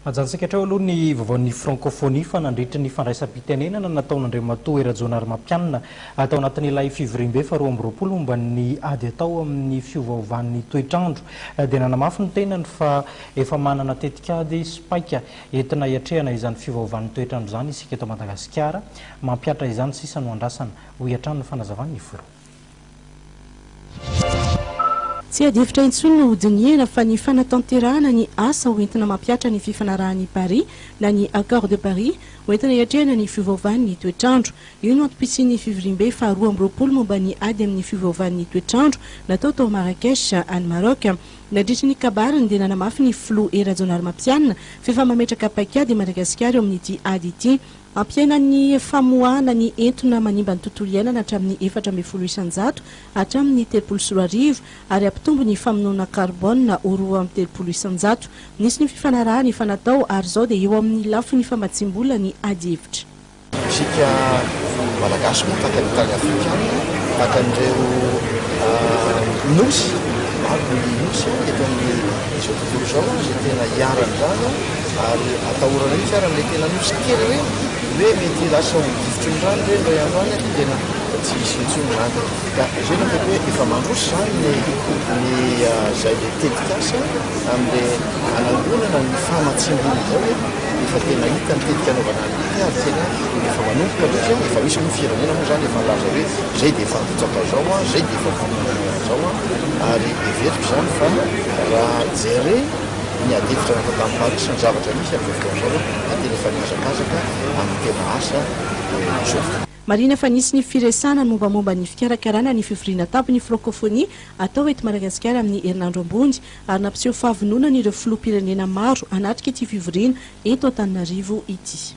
Ajantsika hatreo aloha ny vaovaon'ny francophonie fa nandritra ny fandraisam-pitenenana nataon'Andriamatoa Erazonary Mampianina atao anatin'ilay Fivoriam-be faha 2020 momba ny ady atao amin'ny fiovaovan'ny toetrandro dia nanamafy ny tenany fa efa manana tetikady spaika entina hiatrehana izany fiovaovan'ny toetrandro izany isika eto Madagasikara mampiatra izany sisa no andrasana ho hiatrano ny fanazavan'ny foro. Tsy adihevitra intsony no hodiniana fa ny fanatanterahana ny asa hoentina mampiatra ny fifanarahan'ny Paris na ny Accord de Paris hoentina hiatrehana ny fiovaovan'ny toetrandro. Io no antopitsin'ny Fivoriam-be faha 2020 momba ny ady amin'ny fiovaovan'ny toetrandro natao tao Marrakech any Maroc. Nandritra ny kabarany dia nanamafy ny Flo Erazonary Mampianina fefa mametraka paikady Madagasikara eo amin'ity ady ity. Ampiaina ny famoahana ny entona manimba ny tontolo iainana hatramin'ny 400 isanjato hatramin'ny 30 ary ampitombo ny famonoana carbone ho 3 isanjato. Nisy ny fifanarahana efa natao ary zao dia eo amin'ny lafiny famatsimbola ny ady hevitra. Isika malagasy moa tahaka ny tany afrikanina tahaka an'ireo nosy maro ny nosy eto amin'izao tontolo izao izay tena hiarana izany ary atahorana mihitsy ary amin'ilay tena nosy kely ireny hoe mety lasa hodifotra ny rano ireny raha ihany any tena tsy misy intsony rano ka izay no hoe efa mandroso izany ny izay le tetikasa amin'ilay anangonana ny famatsimboly izao efa tena hita ny tetika anaovana ny ary tena efa manomboka loatra efa misy ny firenena moa izany efa laza hoe zay dia efa mitotsaka izao zay dia efa vonona izao ary everiko izany fa raha jere ny adevitra natao tamin'ny Paris ny zavatra misy amin'ny fotoana izao tena efa miazakazaka amin'ny tena asa izao. Marina fa nisy ny firesana mombamomba ny fikarakarana ny fivoriana tampony francophonie atao eto Madagasikara amin'ny herinandro ambony ary nampiseho fahavononana ireo filoham-pirenena maro anatrika ity fivoriana eto Antananarivo ity.